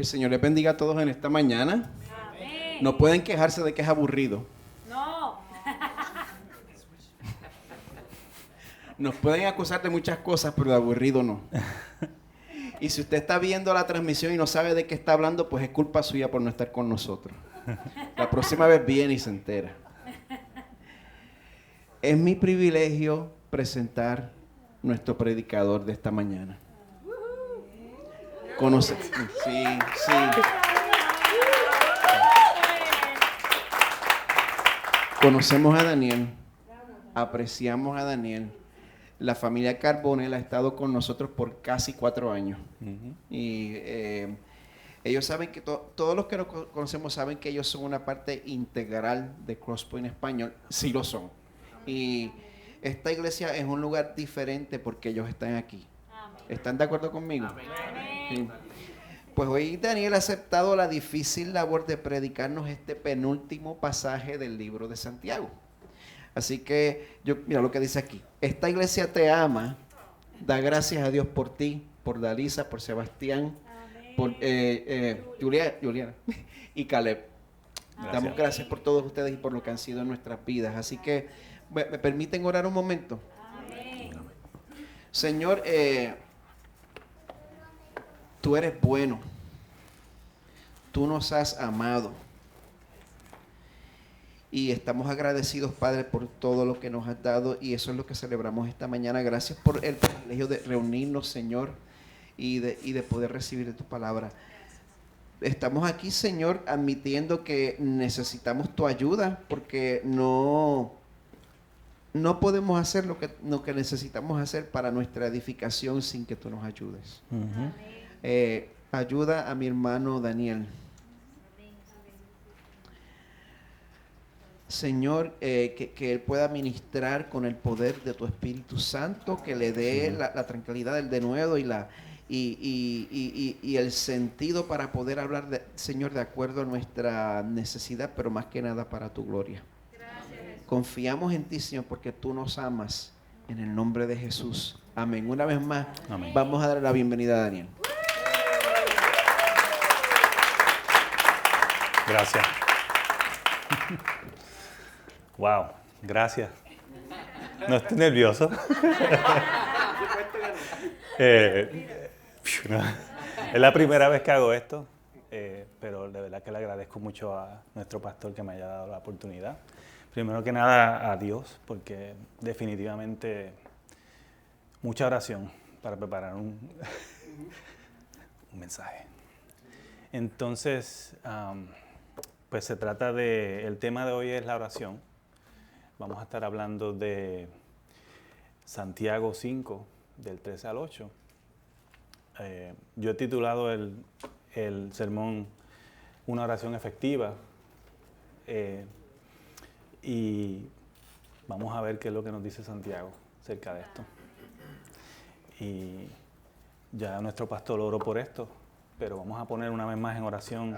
Que el Señor les bendiga a todos en esta mañana. Amén. No pueden quejarse de que es aburrido. No. Nos pueden acusar de muchas cosas, pero de aburrido no. Y si usted está viendo la transmisión y no sabe de qué está hablando, pues es culpa suya por no estar con nosotros. La próxima vez viene y se entera. Es mi privilegio presentar nuestro predicador de esta mañana. Sí. Conocemos a Daniel, apreciamos a Daniel. La familia Carbonell ha estado con nosotros por casi 4 años. Y ellos saben que todos los que nos conocemos saben que ellos son una parte integral de Crosspoint Español. Sí lo son. Y esta iglesia es un lugar diferente porque ellos están aquí. ¿Están de acuerdo conmigo? Sí. Pues hoy Daniel ha aceptado la difícil labor de predicarnos este penúltimo pasaje del libro de Santiago. Así que, mira lo que dice aquí. Esta iglesia te ama, da gracias a Dios por ti, por Dalisa, por Sebastián, por Juliana y Caleb. Damos gracias por todos ustedes y por lo que han sido en nuestras vidas. Así que, ¿me permiten orar un momento? Amén. Señor, tú eres bueno. Tú nos has amado. Y estamos agradecidos, Padre, por todo lo que nos has dado. Y eso es lo que celebramos esta mañana. Gracias por el privilegio de reunirnos, Señor, y de poder recibir de tu palabra. Estamos aquí, Señor, admitiendo que necesitamos tu ayuda, porque no podemos hacer lo que necesitamos hacer para nuestra edificación sin que tú nos ayudes. Ayuda a mi hermano Daniel. Señor, que él pueda ministrar con el poder de tu Espíritu Santo, que le dé la tranquilidad del denuedo y el sentido para poder hablar, Señor, de acuerdo a nuestra necesidad, pero más que nada para tu gloria. Gracias. Confiamos en ti, Señor, porque tú nos amas, en el nombre de Jesús. Amén. Una vez más, amén. Vamos a darle la bienvenida a Daniel. Gracias. Wow, gracias. No estoy nervioso. Es la primera vez que hago esto, pero de verdad que le agradezco mucho a nuestro pastor que me haya dado la oportunidad. Primero que nada a Dios, porque definitivamente mucha oración para preparar un mensaje. Entonces, pues se trata el tema de hoy es la oración. Vamos a estar hablando de Santiago 5, del 13 al 8. Yo he titulado el sermón Una oración efectiva. Y vamos a ver qué es lo que nos dice Santiago acerca de esto. Y ya nuestro pastor oró por esto, pero vamos a poner una vez más en oración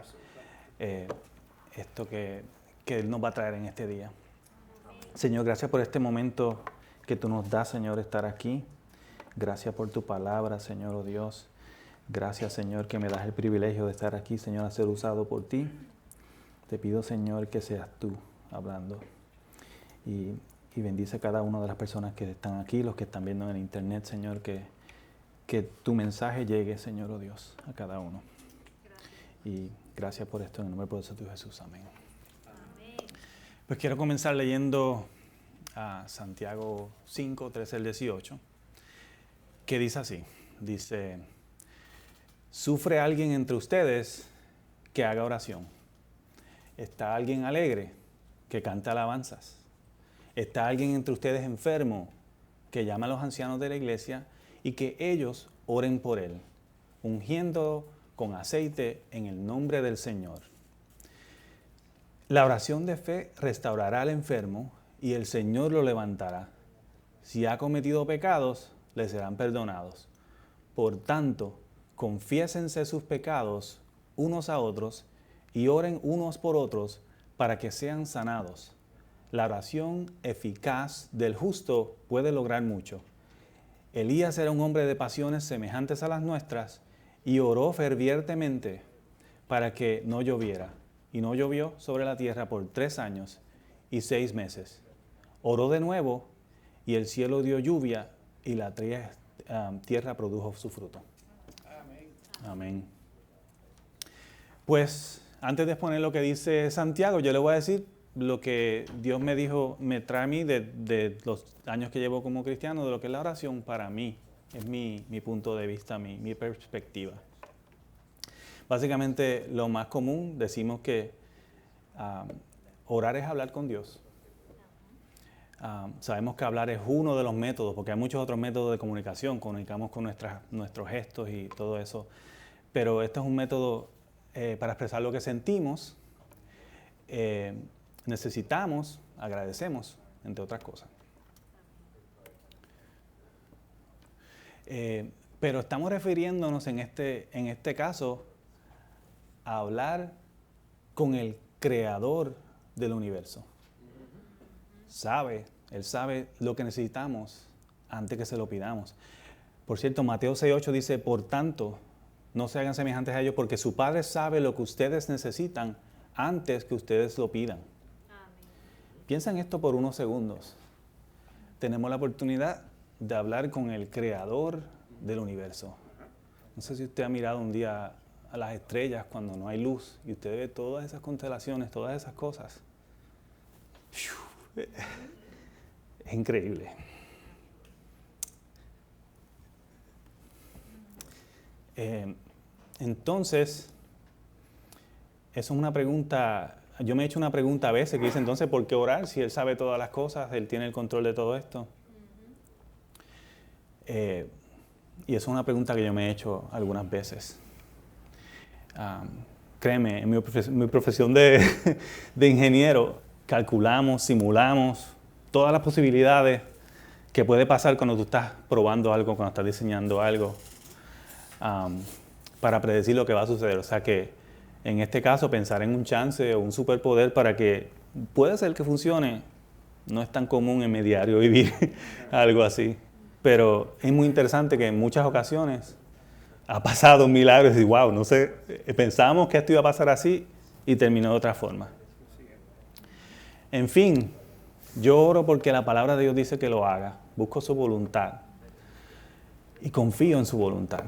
esto que Él nos va a traer en este día. Señor, gracias por este momento que tú nos das, Señor, estar aquí. Gracias por tu palabra, Señor, oh Dios. Gracias, Señor, que me das el privilegio de estar aquí, Señor, a ser usado por ti. Te pido, Señor, que seas tú hablando. Y bendice a cada una de las personas que están aquí, los que están viendo en el internet, Señor, que tu mensaje llegue, Señor, oh Dios, a cada uno. Y gracias por esto en el nombre poderoso de Jesús. Amén. Pues quiero comenzar leyendo a Santiago 5, 13 al 18, que dice así, dice, ¿sufre alguien entre ustedes que haga oración? ¿Está alguien alegre que cante alabanzas? ¿Está alguien entre ustedes enfermo que llame a los ancianos de la iglesia y que ellos oren por él, ungiéndolo con aceite en el nombre del Señor? La oración de fe restaurará al enfermo y el Señor lo levantará. Si ha cometido pecados, le serán perdonados. Por tanto, confiésense sus pecados unos a otros y oren unos por otros para que sean sanados. La oración eficaz del justo puede lograr mucho. Elías era un hombre de pasiones semejantes a las nuestras y oró fervientemente para que no lloviera. Y no llovió sobre la tierra por 3 años y 6 meses. Oró de nuevo y el cielo dio lluvia y la tierra produjo su fruto. Amén. Amén. Pues antes de exponer lo que dice Santiago, yo le voy a decir lo que Dios me dijo, me trae a mí de los años que llevo como cristiano, de lo que es la oración para mí. Es mi punto de vista, mi perspectiva. Básicamente, lo más común, decimos que orar es hablar con Dios. Sabemos que hablar es uno de los métodos, porque hay muchos otros métodos de comunicación, comunicamos con nuestros gestos y todo eso, pero este es un método para expresar lo que sentimos, necesitamos, agradecemos, entre otras cosas. Pero estamos refiriéndonos en este caso a hablar con el creador del universo. Él sabe lo que necesitamos antes que se lo pidamos. Por cierto, Mateo 6:8 dice, por tanto, no se hagan semejantes a ellos porque su Padre sabe lo que ustedes necesitan antes que ustedes lo pidan. Amén. Piensa en esto por unos segundos. Tenemos la oportunidad de hablar con el creador del universo. No sé si usted ha mirado un día a las estrellas cuando no hay luz y usted ve todas esas constelaciones, todas esas cosas. Es increíble. Entonces, eso es una pregunta, yo me he hecho una pregunta a veces que dice, entonces, ¿por qué orar si Él sabe todas las cosas, Él tiene el control de todo esto? Y eso es una pregunta que yo me he hecho algunas veces. Créeme, en mi profesión de ingeniero, calculamos, simulamos todas las posibilidades que puede pasar cuando tú estás probando algo, cuando estás diseñando algo, para predecir lo que va a suceder. O sea que, en este caso, pensar en un chance o un superpoder para que puede ser que funcione, no es tan común en mi diario vivir algo así. Pero es muy interesante que en muchas ocasiones ha pasado un milagro y wow, no sé, pensábamos que esto iba a pasar así y terminó de otra forma. En fin, yo oro porque la palabra de Dios dice que lo haga. Busco su voluntad y confío en su voluntad.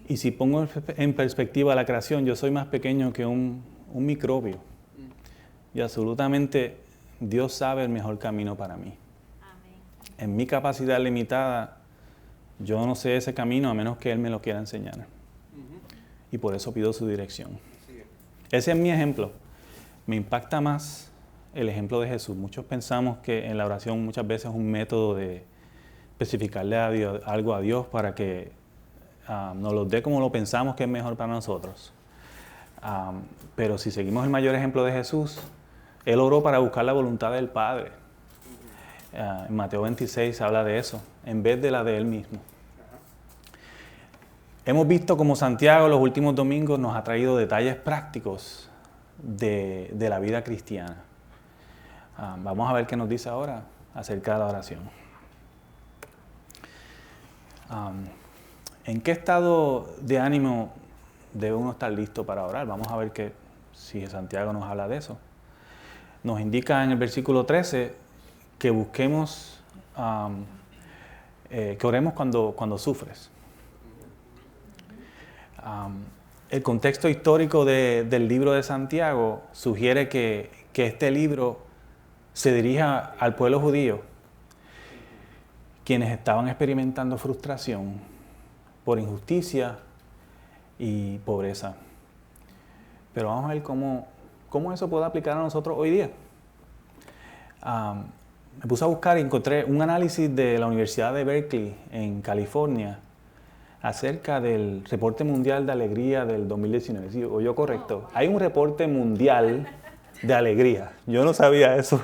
Y si pongo en perspectiva la creación, yo soy más pequeño que un microbio. Y absolutamente Dios sabe el mejor camino para mí. En mi capacidad limitada, yo no sé ese camino a menos que Él me lo quiera enseñar. Y por eso pido su dirección. Ese es mi ejemplo. Me impacta más el ejemplo de Jesús. Muchos pensamos que en la oración muchas veces es un método de especificarle a Dios, algo a Dios para que nos lo dé como lo pensamos que es mejor para nosotros. Pero si seguimos el mayor ejemplo de Jesús, Él oró para buscar la voluntad del Padre. En Mateo 26 habla de eso, en vez de la de Él mismo. Hemos visto como Santiago los últimos domingos nos ha traído detalles prácticos de la vida cristiana. Vamos a ver qué nos dice ahora acerca de la oración. ¿En qué estado de ánimo debe uno estar listo para orar? Vamos a ver si Santiago nos habla de eso. Nos indica en el versículo 13 que busquemos, que oremos cuando sufres. El contexto histórico del libro de Santiago sugiere que este libro se dirija al pueblo judío, quienes estaban experimentando frustración por injusticia y pobreza. Pero vamos a ver cómo eso puede aplicar a nosotros hoy día. Me puse a buscar y encontré un análisis de la Universidad de Berkeley en California acerca del reporte mundial de alegría del 2019. ¿Sí, oyó correcto? Hay un reporte mundial de alegría. Yo no sabía eso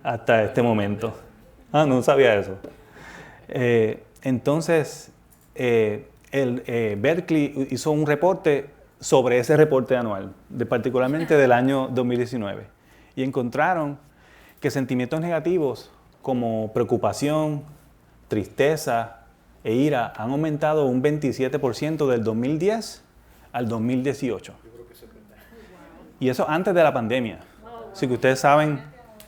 hasta este momento. No sabía eso. Entonces, Berkeley hizo un reporte sobre ese reporte anual, particularmente del año 2019. Y encontraron que sentimientos negativos como preocupación, tristeza e ira han aumentado un 27% del 2010 al 2018. Y eso antes de la pandemia. Así que ustedes saben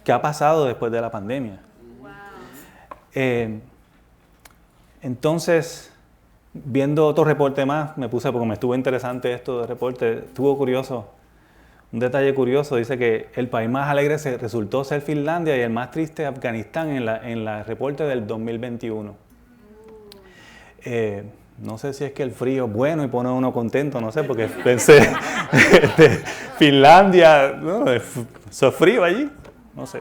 qué ha pasado después de la pandemia. Entonces, viendo otro reporte más, me puse, porque me estuvo interesante esto de reporte, estuvo curioso. Un detalle curioso, dice que el país más alegre resultó ser Finlandia y el más triste Afganistán en la reporte del 2021. No sé si es que el frío es bueno y pone a uno contento, no sé, porque pensé, Finlandia, no, eso es frío allí, no sé.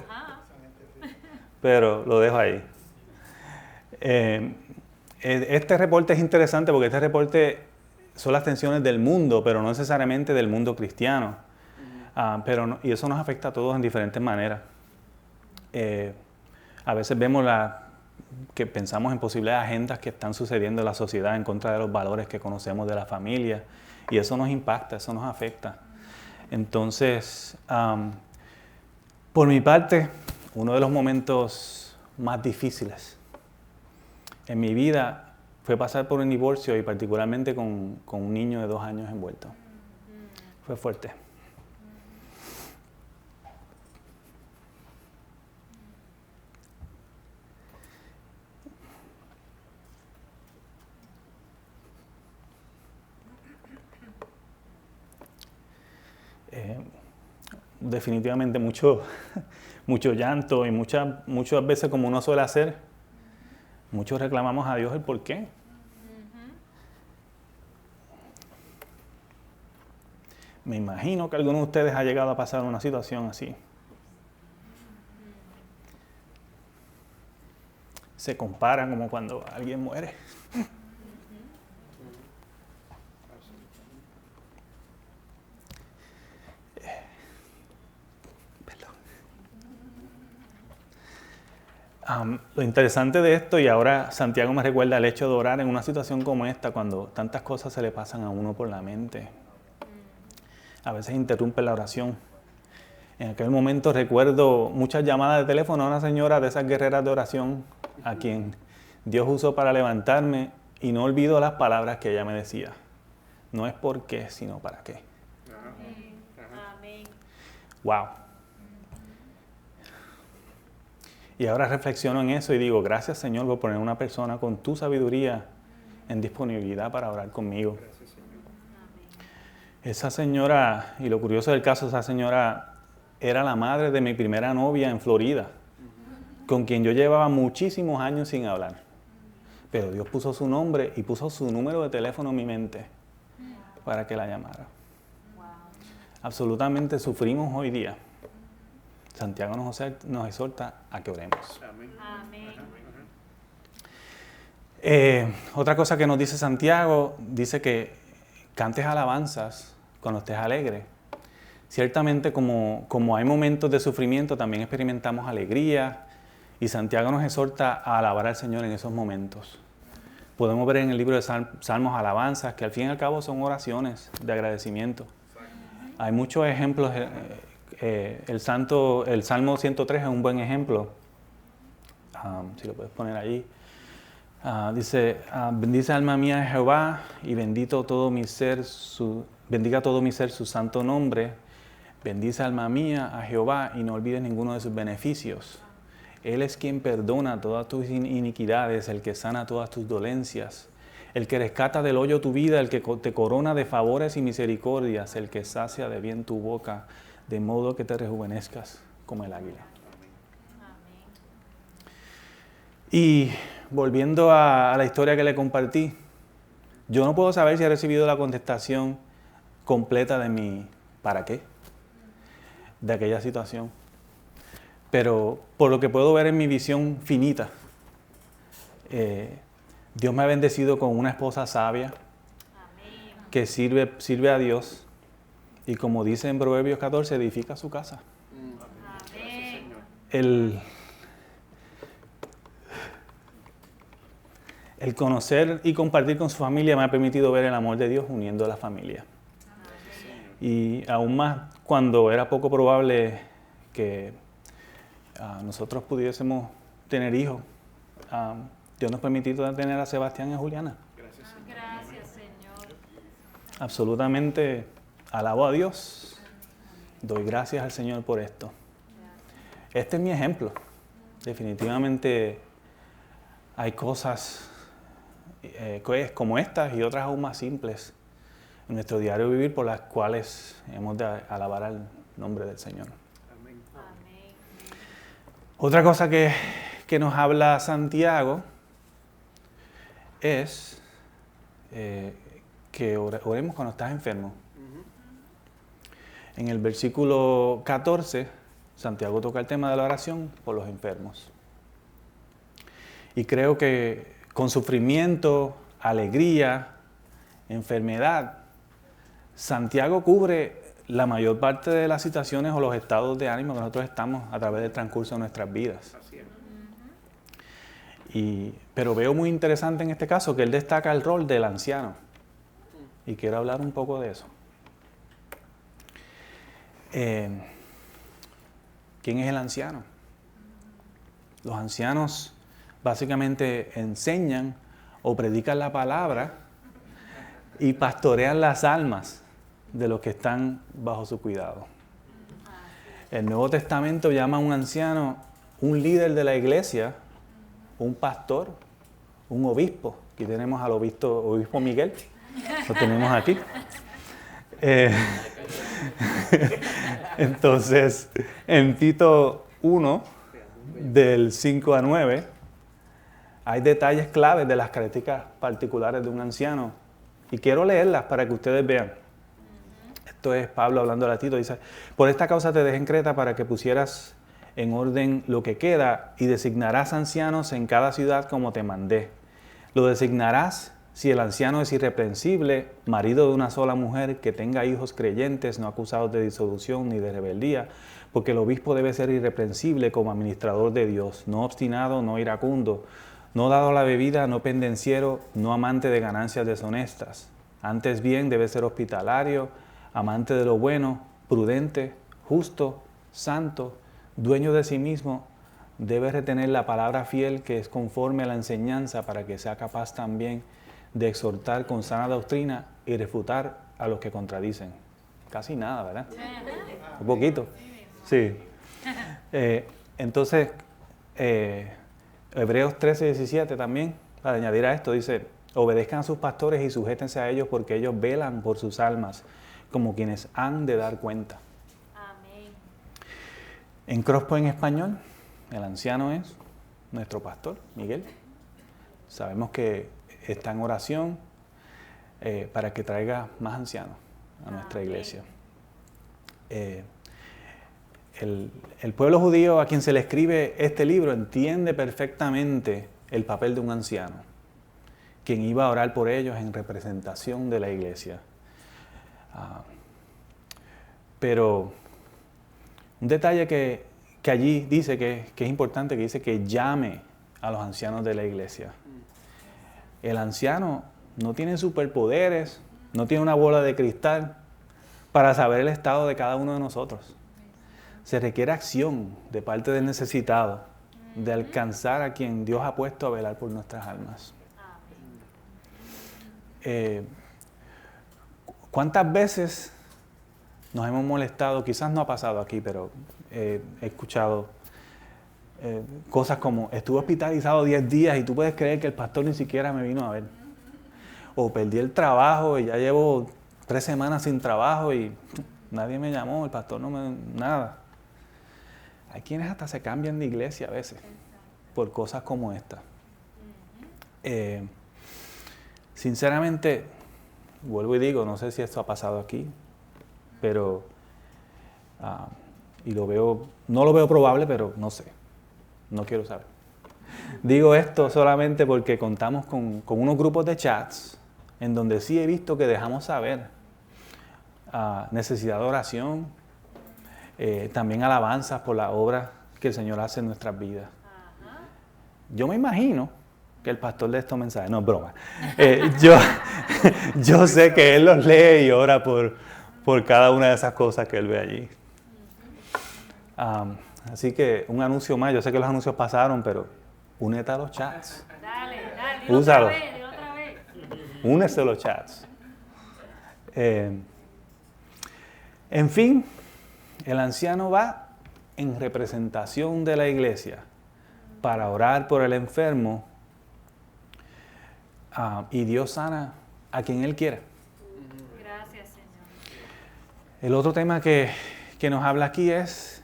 Pero lo dejo ahí. Este reporte es interesante porque este reporte son las tensiones del mundo, pero no necesariamente del mundo cristiano. Y eso nos afecta a todos en diferentes maneras. A veces vemos que pensamos en posibles agendas que están sucediendo en la sociedad en contra de los valores que conocemos de la familia, y eso nos impacta, eso nos afecta. Entonces, por mi parte, uno de los momentos más difíciles en mi vida fue pasar por un divorcio, y particularmente con un niño de 2 años envuelto. Fue fuerte. Definitivamente mucho llanto, y muchas veces, como uno suele hacer, muchos reclamamos a Dios el por qué. Me imagino que alguno de ustedes ha llegado a pasar una situación así. Se compara como cuando alguien muere. Lo interesante de esto, y ahora Santiago me recuerda el hecho de orar en una situación como esta, cuando tantas cosas se le pasan a uno por la mente. A veces interrumpe la oración. En aquel momento recuerdo muchas llamadas de teléfono a una señora de esas guerreras de oración a quien Dios usó para levantarme, y no olvido las palabras que ella me decía. No es por qué, sino para qué. Amén. Wow. Y ahora reflexiono en eso y digo, gracias Señor por poner una persona con tu sabiduría en disponibilidad para orar conmigo. Gracias, Señor. Esa señora, y lo curioso del caso, esa señora era la madre de mi primera novia en Florida, con quien yo llevaba muchísimos años sin hablar. Pero Dios puso su nombre y puso su número de teléfono en mi mente para que la llamara. Absolutamente sufrimos hoy día. Santiago nos exhorta a que oremos. Amén. Otra cosa que nos dice Santiago, dice que cantes alabanzas cuando estés alegre. Ciertamente, como hay momentos de sufrimiento, también experimentamos alegría, y Santiago nos exhorta a alabar al Señor en esos momentos. Podemos ver en el libro de Salmos alabanzas, que al fin y al cabo son oraciones de agradecimiento. Hay muchos ejemplos. El Salmo 103 es un buen ejemplo. Si lo puedes poner allí. Dice, bendice alma mía a Jehová, y bendiga todo mi ser su santo nombre. Bendice alma mía a Jehová, y no olvides ninguno de sus beneficios. Él es quien perdona todas tus iniquidades, el que sana todas tus dolencias, el que rescata del hoyo tu vida, el que te corona de favores y misericordias, el que sacia de bien tu boca, de modo que te rejuvenezcas como el águila. Y volviendo a la historia que le compartí, yo no puedo saber si he recibido la contestación completa de mi ¿para qué? De aquella situación. Pero por lo que puedo ver en mi visión finita, Dios me ha bendecido con una esposa sabia que sirve a Dios, y como dice en Proverbios 14, edifica su casa. El conocer y compartir con su familia me ha permitido ver el amor de Dios uniendo a la familia. Y aún más cuando era poco probable que nosotros pudiésemos tener hijos, Dios nos permitió tener a Sebastián y a Juliana. Gracias, Señor. absolutamente alabo a Dios. Doy gracias al Señor por esto. Este es mi ejemplo. Definitivamente hay cosas como estas y otras aún más simples en nuestro diario vivir por las cuales hemos de alabar al nombre del Señor. Amén. Otra cosa que nos habla Santiago es que oremos cuando estás enfermo. En el versículo 14, Santiago toca el tema de la oración por los enfermos. Y creo que con sufrimiento, alegría, enfermedad, Santiago cubre la mayor parte de las situaciones o los estados de ánimo que nosotros estamos a través del transcurso de nuestras vidas. Pero veo muy interesante en este caso que él destaca el rol del anciano. Y quiero hablar un poco de eso. ¿Quién es el anciano? Los ancianos básicamente enseñan o predican la palabra y pastorean las almas de los que están bajo su cuidado. El Nuevo Testamento llama a un anciano un líder de la iglesia, un pastor, un obispo. Aquí tenemos al obispo Miguel, lo tenemos aquí. Entonces, en Tito 1, del 5 a 9, hay detalles claves de las características particulares de un anciano. Y quiero leerlas para que ustedes vean. Esto es Pablo hablando a Tito. Dice, por esta causa te dejé en Creta para que pusieras en orden lo que queda y designarás ancianos en cada ciudad como te mandé. Lo designarás si el anciano es irreprensible, marido de una sola mujer, que tenga hijos creyentes, no acusados de disolución ni de rebeldía, porque el obispo debe ser irreprensible como administrador de Dios, no obstinado, no iracundo, no dado a la bebida, no pendenciero, no amante de ganancias deshonestas. Antes bien debe ser hospitalario, amante de lo bueno, prudente, justo, santo, dueño de sí mismo. Debe retener la palabra fiel que es conforme a la enseñanza para que sea capaz también de exhortar con sana doctrina y refutar a los que contradicen. Casi nada, ¿verdad? Un poquito. Sí. Entonces, Hebreos 13:17 también, para añadir a esto, dice, obedezcan a sus pastores y sujétense a ellos porque ellos velan por sus almas como quienes han de dar cuenta. Amén. En Crosspoint en español, el anciano es nuestro pastor, Miguel. Sabemos que está en oración para que traiga más ancianos a nuestra iglesia. El pueblo judío a quien se le escribe este libro entiende perfectamente el papel de un anciano, quien iba a orar por ellos en representación de la iglesia. Pero un detalle que allí dice que es importante, que dice que llame a los ancianos de la iglesia. El anciano no tiene superpoderes, no tiene una bola de cristal para saber el estado de cada uno de nosotros. Se requiere acción de parte del necesitado, de alcanzar a quien Dios ha puesto a velar por nuestras almas. ¿Cuántas veces nos hemos molestado? Quizás no ha pasado aquí, pero he escuchado cosas como, estuve hospitalizado 10 días y tú puedes creer que el pastor ni siquiera me vino a ver. O perdí el trabajo y ya llevo 3 semanas sin trabajo y nadie me llamó, el pastor no me... nada. Hay quienes hasta se cambian de iglesia a veces por cosas como esta. Sinceramente, vuelvo y digo, no sé si esto ha pasado aquí, pero y no lo veo probable, pero no sé, no quiero saber. Digo esto solamente porque contamos con unos grupos de chats en donde sí he visto que dejamos saber necesidad de oración, también alabanzas por la obra que el Señor hace en nuestras vidas. Yo me imagino que el pastor de estos mensajes, no es broma, yo sé que él los lee y ora por cada una de esas cosas que él ve allí. Así que un anuncio más, yo sé que los anuncios pasaron, pero únete a los chats. Dale, dilo Úsalos. otra vez, dilo otra vez. Únese a los chats. En fin, el anciano va en representación de la iglesia para orar por el enfermo y Dios sana a quien Él quiera. Gracias, Señor. El otro tema que nos habla aquí es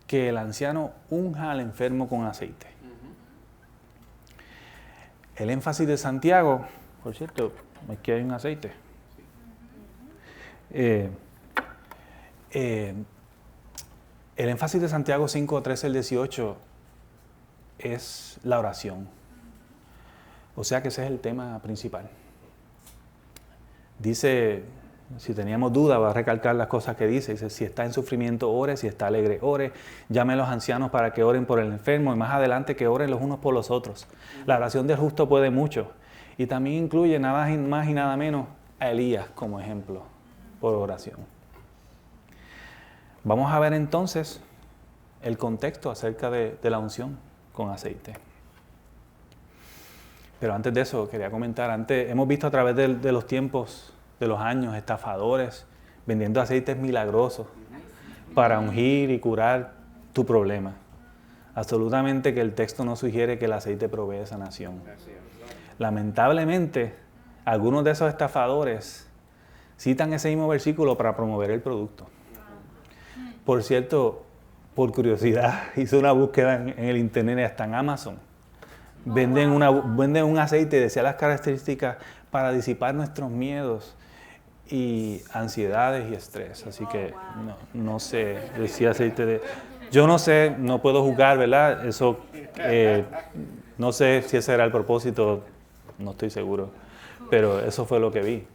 que el anciano unja al enfermo con aceite. El énfasis de Santiago, por cierto, aquí hay un aceite. El énfasis de Santiago 5, 13 al 18 es la oración. O sea que ese es el tema principal. Dice, si teníamos duda, va a recalcar las cosas que dice. Dice, si está en sufrimiento, ore. Si está alegre, ore. Llame a los ancianos para que oren por el enfermo. Y más adelante que oren los unos por los otros. La oración del justo puede mucho. Y también incluye nada más y nada menos a Elías como ejemplo por oración. Vamos a ver entonces el contexto acerca de la unción con aceite. Pero antes de eso, quería comentar, hemos visto a través de los tiempos, de los años, estafadores vendiendo aceites milagrosos para ungir y curar tu problema. Absolutamente que el texto no sugiere que el aceite provee sanación. Lamentablemente, algunos de esos estafadores citan ese mismo versículo para promover el producto. Por cierto, por curiosidad, hice una búsqueda en el internet, hasta en Amazon. Venden un aceite, decía las características para disipar nuestros miedos y ansiedades y estrés. Así que no sé, decía aceite de... Yo no sé, no puedo juzgar, ¿verdad? Eso, no sé si ese era el propósito, no estoy seguro. Pero eso fue lo que vi.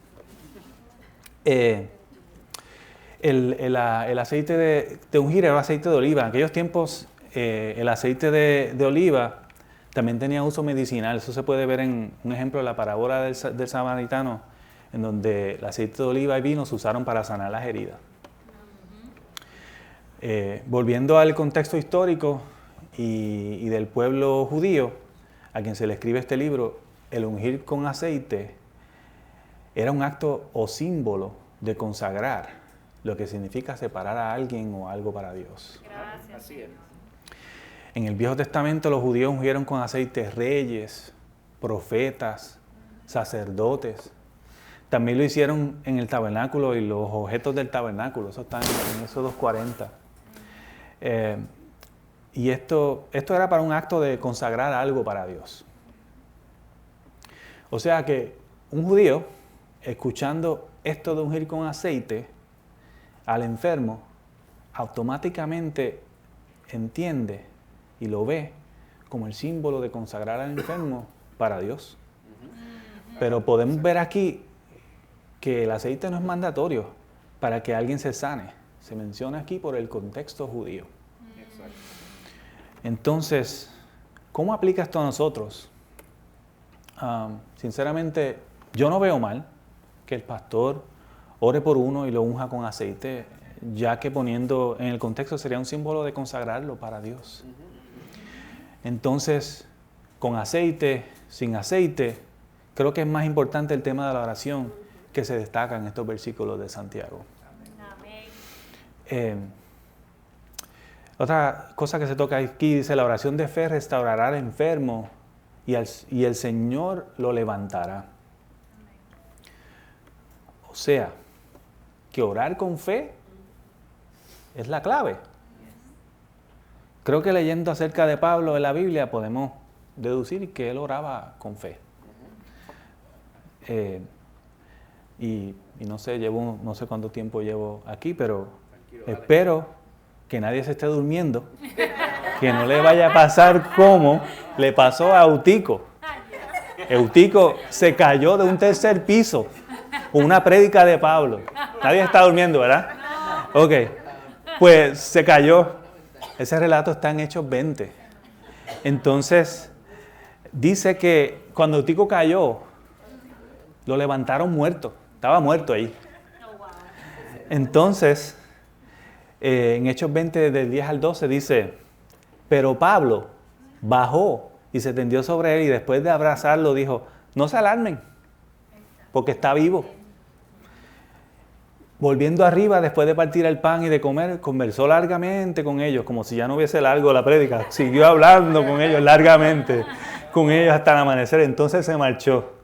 El aceite de ungir era aceite de oliva. En aquellos tiempos, el aceite de oliva también tenía uso medicinal. Eso se puede ver en un ejemplo de la parábola del samaritano, en donde el aceite de oliva y vino se usaron para sanar las heridas. Volviendo al contexto histórico y del pueblo judío, a quien se le escribe este libro, el ungir con aceite era un acto o símbolo de consagrar, lo que significa separar a alguien o algo para Dios. Gracias. Así es. En el Viejo Testamento los judíos ungieron con aceite reyes, profetas, sacerdotes. También lo hicieron en el tabernáculo y los objetos del tabernáculo. Eso está en Éxodo 40. Y esto era para un acto de consagrar algo para Dios. O sea que un judío, escuchando esto de ungir con aceite al enfermo, automáticamente entiende y lo ve como el símbolo de consagrar al enfermo para Dios. Pero podemos ver aquí que el aceite no es mandatorio para que alguien se sane. Se menciona aquí por el contexto judío. Exacto. Entonces, ¿cómo aplica esto a nosotros? Sinceramente, yo no veo mal que el pastor ore por uno y lo unja con aceite, ya que poniendo en el contexto sería un símbolo de consagrarlo para Dios. Entonces, con aceite, sin aceite, creo que es más importante el tema de la oración que se destaca en estos versículos de Santiago. Amén. Otra cosa que se toca aquí dice, la oración de fe restaurará al enfermo y el Señor lo levantará. O sea, que orar con fe es la clave. Creo que leyendo acerca de Pablo en la Biblia podemos deducir que él oraba con fe. Y no sé, no sé cuánto tiempo llevo aquí, pero espero que nadie se esté durmiendo, que no le vaya a pasar como le pasó a Eutico. Eutico se cayó de un tercer piso con una prédica de Pablo. Nadie está durmiendo, ¿verdad? Ok, pues se cayó. Ese relato está en Hechos 20. Entonces, dice que cuando Eutico cayó, lo levantaron muerto. Estaba muerto ahí. Entonces, en Hechos 20, del 10 al 12, dice, pero Pablo bajó y se tendió sobre él y después de abrazarlo dijo, no se alarmen, porque está vivo. volviendo arriba, después de partir el pan y de comer, conversó largamente con ellos, como si ya no hubiese largo la prédica. Siguió hablando con ellos largamente, con ellos hasta el amanecer. Entonces se marchó.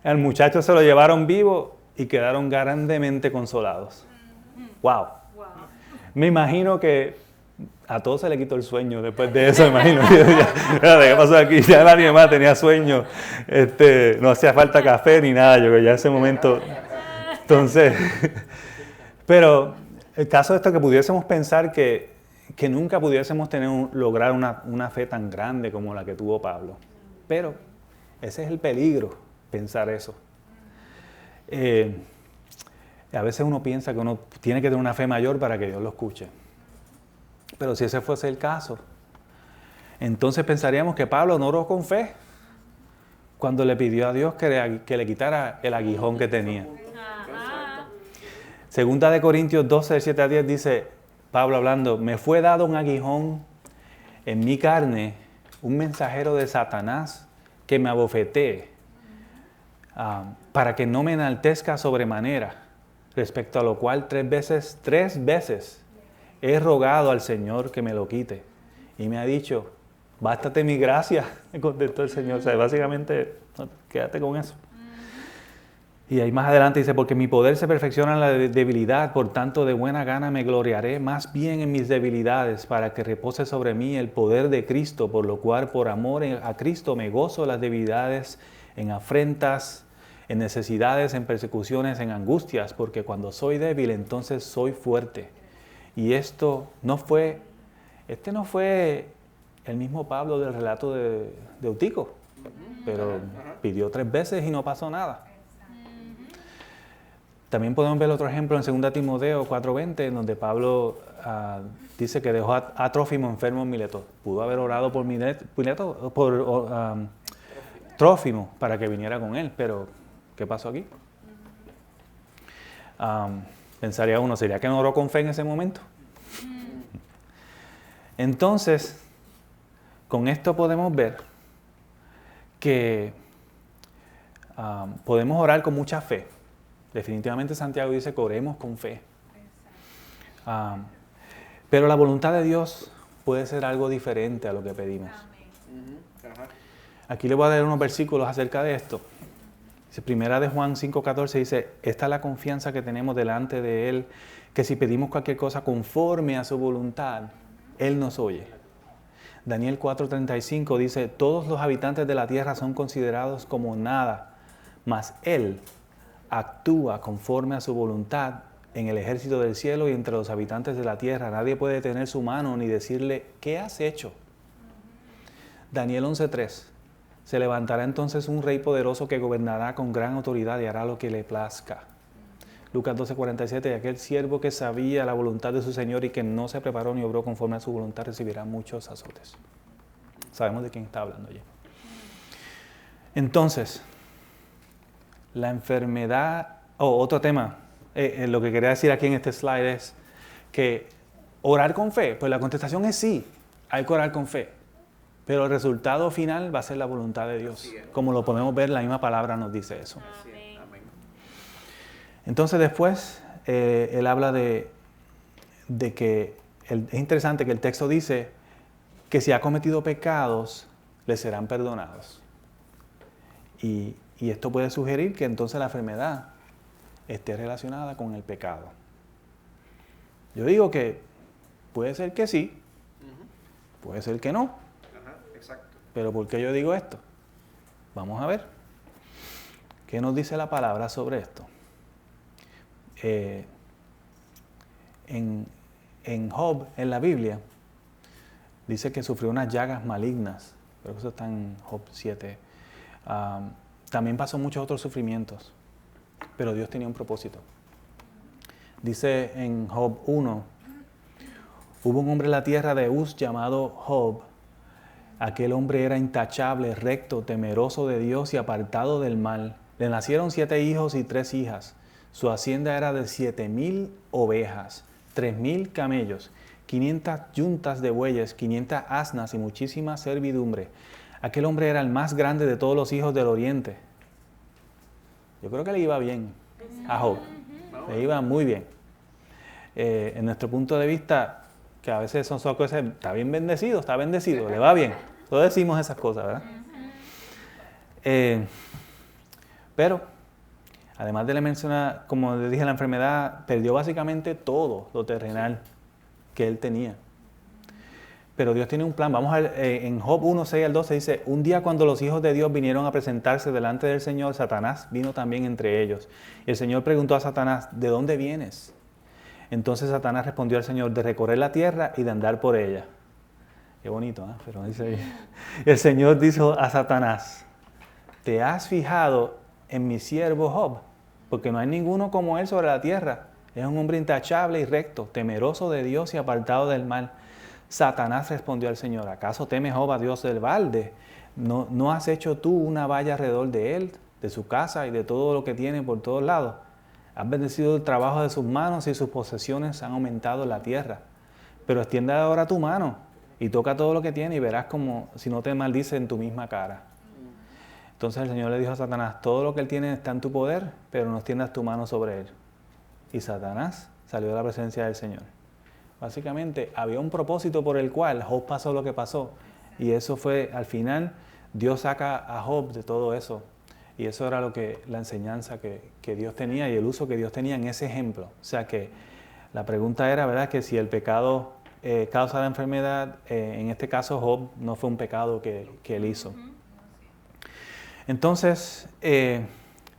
Al muchacho se lo llevaron vivo y quedaron grandemente consolados. ¡Wow! Me imagino que a todos se le quitó el sueño después de eso, me imagino. ¿Qué pasó aquí? Ya nadie más tenía sueño. No hacía falta café ni nada. Yo ya en ese momento... Entonces... Pero el caso de esto es que pudiésemos pensar que nunca pudiésemos lograr una fe tan grande como la que tuvo Pablo. Pero ese es el peligro, pensar eso. A veces uno piensa que uno tiene que tener una fe mayor para que Dios lo escuche. Pero si ese fuese el caso, entonces pensaríamos que Pablo no oró con fe cuando le pidió a Dios que le quitara el aguijón que tenía. Segunda de Corintios 12, 7 a 10 dice, Pablo hablando, me fue dado un aguijón en mi carne, un mensajero de Satanás que me abofetee, para que no me enaltezca sobremanera, respecto a lo cual tres veces he rogado al Señor que me lo quite. Y me ha dicho, bástate mi gracia, me contestó el Señor. O sea, básicamente, quédate con eso. Y ahí más adelante dice, porque mi poder se perfecciona en la debilidad, por tanto de buena gana me gloriaré más bien en mis debilidades, para que repose sobre mí el poder de Cristo, por lo cual por amor a Cristo me gozo las debilidades, en afrentas, en necesidades, en persecuciones, en angustias, porque cuando soy débil entonces soy fuerte. Y este no fue el mismo Pablo del relato de Eutico, pero pidió 3 veces y no pasó nada. También podemos ver otro ejemplo en 2 Timoteo 4:20, en donde Pablo dice que dejó a Trófimo enfermo en Mileto. Pudo haber orado por Trófimo para que viniera con él, pero ¿qué pasó aquí? Pensaría uno, ¿sería que no oró con fe en ese momento? Entonces, con esto podemos ver que podemos orar con mucha fe. Definitivamente Santiago dice que oremos con fe. Pero la voluntad de Dios puede ser algo diferente a lo que pedimos. Aquí le voy a dar unos versículos acerca de esto. Primera de Juan 5:14 dice, esta es la confianza que tenemos delante de Él, que si pedimos cualquier cosa conforme a su voluntad, Él nos oye. Daniel 4:35 dice, todos los habitantes de la tierra son considerados como nada, mas Él actúa conforme a su voluntad en el ejército del cielo y entre los habitantes de la tierra. Nadie puede detener su mano ni decirle, ¿qué has hecho? Daniel 11:3. Se levantará entonces un rey poderoso que gobernará con gran autoridad y hará lo que le plazca. Lucas 12:47. Y aquel siervo que sabía la voluntad de su Señor y que no se preparó ni obró conforme a su voluntad recibirá muchos azotes. Sabemos de quién está hablando allí. Entonces, la enfermedad, otro tema, lo que quería decir aquí en este slide es que orar con fe, pues la contestación es sí, hay que orar con fe, pero el resultado final va a ser la voluntad de Dios. Como lo podemos ver, la misma palabra nos dice eso. Entonces después, él habla de que, es interesante que el texto dice que si ha cometido pecados, le serán perdonados. Y esto puede sugerir que entonces la enfermedad esté relacionada con el pecado. Yo digo que puede ser que sí, puede ser que no. Exacto. Pero ¿por qué yo digo esto? Vamos a ver. ¿Qué nos dice la palabra sobre esto? En Job, en la Biblia, dice que sufrió unas llagas malignas. Pero eso está en Job 7. También pasó muchos otros sufrimientos, pero Dios tenía un propósito. Dice en Job 1, hubo un hombre en la tierra de Uz llamado Job. Aquel hombre era intachable, recto, temeroso de Dios y apartado del mal. Le nacieron 7 hijos y 3 hijas. Su hacienda era de 7,000 ovejas, 3,000 camellos, 500 yuntas de bueyes, 500 asnas y muchísima servidumbre. Aquel hombre era el más grande de todos los hijos del oriente. Yo creo que le iba bien a Job. le iba muy bien. En nuestro punto de vista, que a veces son cosas, está bendecido, le va bien. Todos decimos esas cosas, ¿verdad? Pero, además de mencionar, como le dije, la enfermedad, perdió básicamente todo lo terrenal que él tenía. Pero Dios tiene un plan. Vamos a ver, en Job 1, 6 al 12 dice, un día cuando los hijos de Dios vinieron a presentarse delante del Señor, Satanás vino también entre ellos. Y el Señor preguntó a Satanás, ¿de dónde vienes? Entonces Satanás respondió al Señor, de recorrer la tierra y de andar por ella. Qué bonito, ¿eh? Pero dice ahí. El Señor dijo a Satanás, ¿te has fijado en mi siervo Job? Porque no hay ninguno como él sobre la tierra. Es un hombre intachable y recto, temeroso de Dios y apartado del mal. Satanás respondió al Señor, ¿acaso teme Job a Dios del balde? ¿No has hecho tú una valla alrededor de él, de su casa y de todo lo que tiene por todos lados? Has bendecido el trabajo de sus manos y sus posesiones han aumentado en la tierra. Pero extiende ahora tu mano y toca todo lo que tiene y verás como si no te maldice en tu misma cara. Entonces el Señor le dijo a Satanás, todo lo que él tiene está en tu poder, pero no extiendas tu mano sobre él. Y Satanás salió de la presencia del Señor. Básicamente, había un propósito por el cual Job pasó lo que pasó. Y eso fue, al final, Dios saca a Job de todo eso. Y eso era la enseñanza que Dios tenía y el uso que Dios tenía en ese ejemplo. O sea que la pregunta era, ¿verdad?, que si el pecado causa la enfermedad, en este caso Job no fue un pecado que él hizo. Entonces,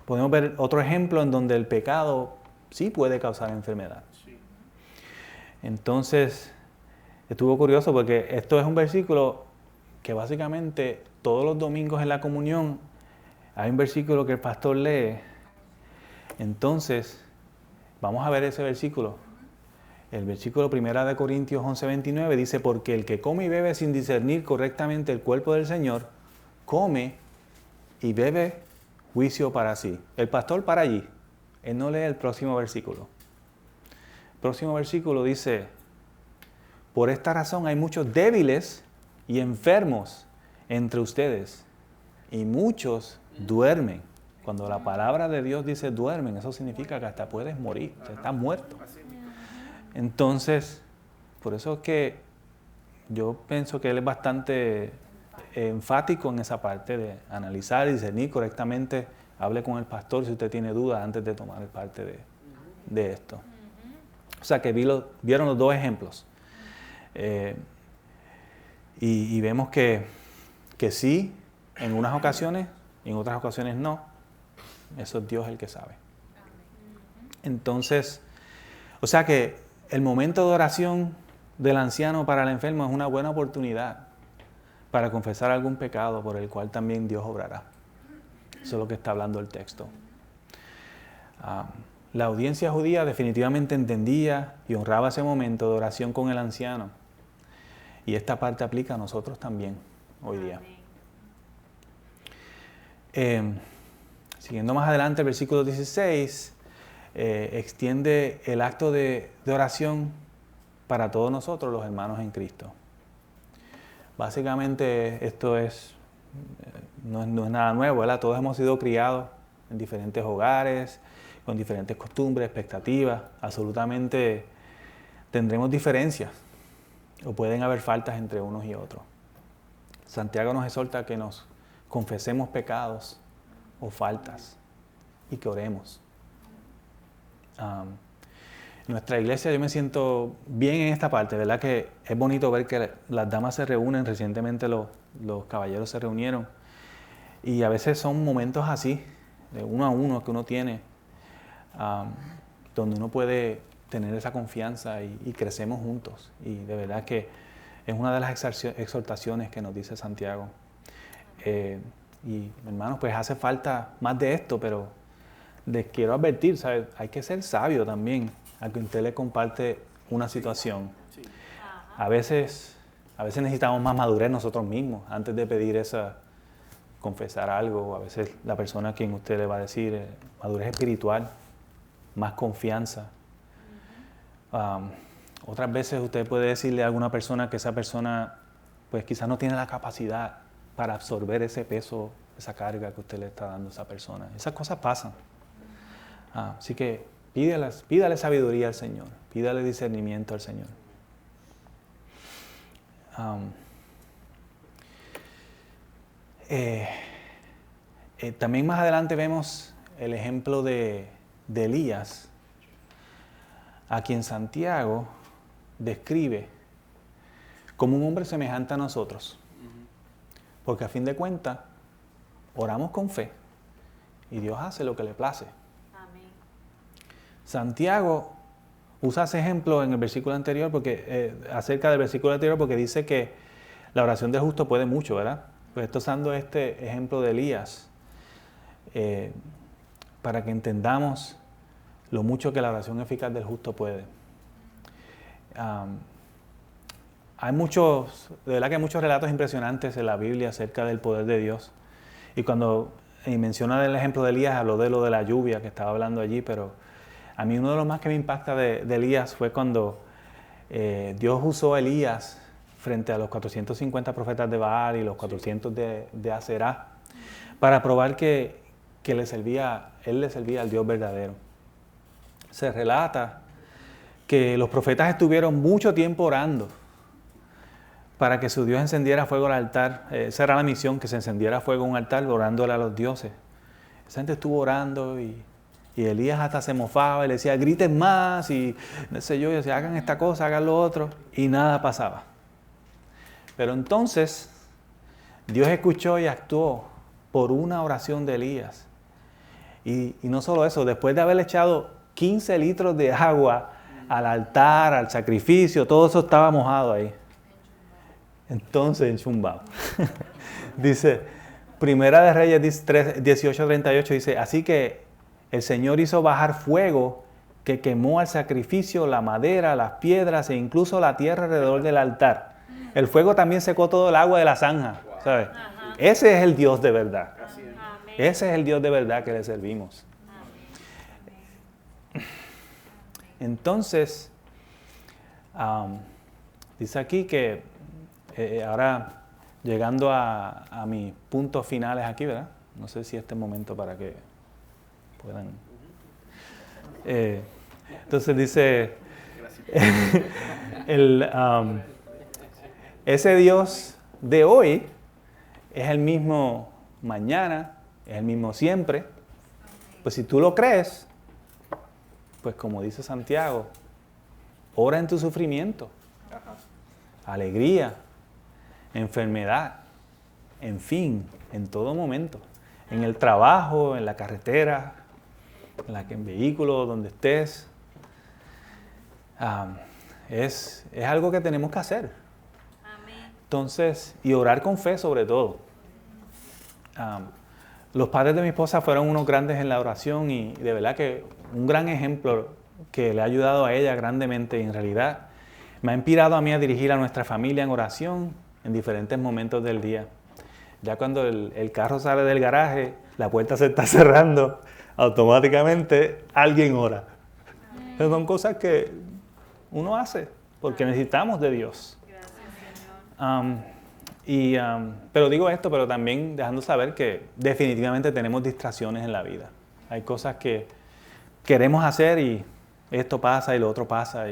podemos ver otro ejemplo en donde el pecado sí puede causar enfermedad. Entonces, estuvo curioso porque esto es un versículo que básicamente todos los domingos en la comunión hay un versículo que el pastor lee. Entonces, vamos a ver ese versículo. El versículo 1 de Corintios 11:29 dice, porque el que come y bebe sin discernir correctamente el cuerpo del Señor, come y bebe juicio para sí. El pastor para allí. Él no lee el próximo versículo. El próximo versículo dice, por esta razón hay muchos débiles y enfermos entre ustedes y muchos duermen. Cuando la palabra de Dios dice duermen, eso significa que hasta puedes morir, estás muerto. Entonces, por eso es que yo pienso que él es bastante enfático en esa parte de analizar y discernir correctamente. Hable con el pastor si usted tiene dudas antes de tomar parte de esto. O sea que vieron los dos ejemplos. Y vemos que sí, en unas ocasiones y en otras ocasiones no. Eso es Dios el que sabe. Entonces, o sea que el momento de oración del anciano para el enfermo es una buena oportunidad para confesar algún pecado por el cual también Dios obrará. Eso es lo que está hablando el texto. La audiencia judía definitivamente entendía y honraba ese momento de oración con el anciano. Y esta parte aplica a nosotros también hoy día. Siguiendo más adelante, el versículo 16 extiende el acto de oración para todos nosotros, los hermanos en Cristo. Básicamente esto no es nada nuevo, ¿verdad? Todos hemos sido criados en diferentes hogares, con diferentes costumbres, expectativas. Absolutamente tendremos diferencias o pueden haber faltas entre unos y otros. Santiago nos exhorta a que nos confesemos pecados o faltas y que oremos. En nuestra iglesia yo me siento bien en esta parte, ¿verdad? Que es bonito ver que las damas se reúnen, recientemente los caballeros se reunieron y a veces son momentos así, de uno a uno que uno tiene, donde uno puede tener esa confianza y crecemos juntos. Y de verdad que es una de las exhortaciones que nos dice Santiago. Y hermanos, pues hace falta más de esto, pero les quiero advertir, ¿sabes? Hay que ser sabio también a que usted le comparte una situación. A veces necesitamos más madurez nosotros mismos antes de pedir confesar algo. A veces la persona a quien usted le va a decir madurez espiritual, más confianza. Otras veces usted puede decirle a alguna persona que esa persona pues quizás no tiene la capacidad para absorber ese peso, esa carga que usted le está dando a esa persona. Esas cosas pasan. Así que Pídale sabiduría al Señor. Pídale discernimiento al Señor. También más adelante vemos el ejemplo de Elías, a quien Santiago describe como un hombre semejante a nosotros. Porque a fin de cuentas, oramos con fe y Dios hace lo que le place. Amén. Santiago usa ese ejemplo en el versículo anterior, acerca del versículo anterior, porque dice que la oración del justo puede mucho, ¿verdad? Pues está usando este ejemplo de Elías para que entendamos lo mucho que la oración eficaz del justo puede. De verdad que hay muchos relatos impresionantes en la Biblia acerca del poder de Dios. Y cuando menciona el ejemplo de Elías, habló de lo de la lluvia que estaba hablando allí, pero a mí uno de los más que me impacta de Elías fue cuando Dios usó a Elías frente a los 450 profetas de Baal y los 400 de Aserá para probar que él le servía al Dios verdadero. Se relata que los profetas estuvieron mucho tiempo orando para que su Dios encendiera fuego al altar. Esa era la misión, que se encendiera fuego en un altar orándole a los dioses. Esa gente estuvo orando y Elías hasta se mofaba y le decía, griten más y no sé yo, y decía, hagan esta cosa, hagan lo otro, y nada pasaba. Pero entonces Dios escuchó y actuó por una oración de Elías. Y no solo eso, después de haber echado 15 litros de agua al altar, al sacrificio, todo eso estaba mojado ahí. Entonces, enchumbado. Dice, Primera de Reyes 18:38 dice, así que el Señor hizo bajar fuego que quemó al sacrificio, la madera, las piedras e incluso la tierra alrededor del altar. El fuego también secó todo el agua de la zanja, ¿sabes? Ese es el Dios de verdad. Ese es el Dios de verdad que le servimos. Entonces, dice aquí que ahora llegando a mis puntos finales aquí, ¿verdad? No sé si este es el momento para que puedan. Entonces dice, ese Dios de hoy es el mismo mañana, es el mismo siempre. Pues si tú lo crees, pues como dice Santiago, ora en tu sufrimiento, alegría, enfermedad, en fin, en todo momento, en el trabajo, en la carretera, en vehículo, donde estés. Es algo que tenemos que hacer. Entonces, y orar con fe sobre todo. Los padres de mi esposa fueron unos grandes en la oración y de verdad que un gran ejemplo que le ha ayudado a ella grandemente y en realidad me ha inspirado a mí a dirigir a nuestra familia en oración en diferentes momentos del día. Ya cuando el carro sale del garaje, la puerta se está cerrando, automáticamente alguien ora. Esas son cosas que uno hace porque necesitamos de Dios. Pero digo esto, pero también dejando saber que definitivamente tenemos distracciones en la vida. Hay cosas que queremos hacer y esto pasa y lo otro pasa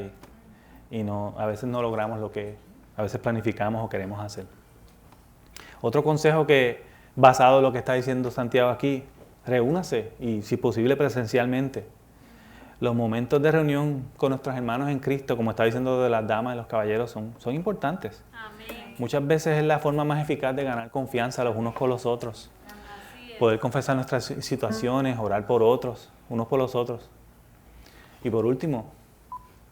y no, a veces no logramos lo que a veces planificamos o queremos hacer. Otro consejo que, basado en lo que está diciendo Santiago aquí, reúnase y si posible presencialmente. Los momentos de reunión con nuestros hermanos en Cristo, como está diciendo de las damas y los caballeros, son importantes. Amén. Muchas veces es la forma más eficaz de ganar confianza los unos con los otros. Poder confesar nuestras situaciones, orar por otros, unos por los otros. Y por último,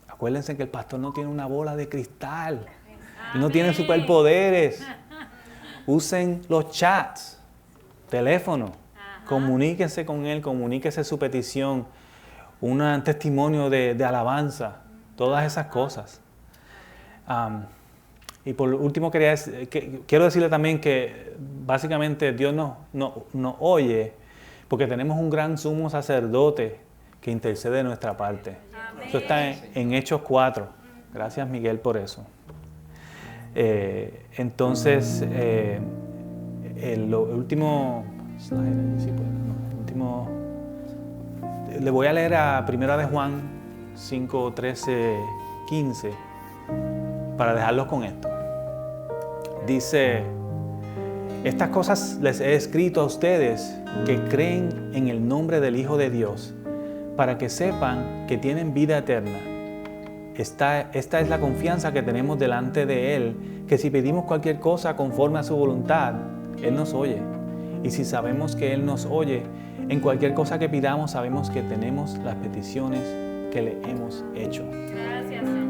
acuérdense que el pastor no tiene una bola de cristal. No tiene superpoderes. Usen los chats, teléfono. Comuníquense con él, comuníquese su petición. Un testimonio de alabanza. Todas esas cosas. Y por último quiero decirle también que básicamente Dios nos oye porque tenemos un gran sumo sacerdote que intercede de nuestra parte. Amén. Eso está en Hechos 4. Gracias Miguel por eso. Entonces, el último slide, le voy a leer a 1 de Juan 5, 13, 15 para dejarlos con esto. Dice: estas cosas les he escrito a ustedes que creen en el nombre del Hijo de Dios, para que sepan que tienen vida eterna. Esta es la confianza que tenemos delante de Él, que si pedimos cualquier cosa conforme a su voluntad, Él nos oye. Y si sabemos que Él nos oye, en cualquier cosa que pidamos, sabemos que tenemos las peticiones que le hemos hecho. Gracias, Señor.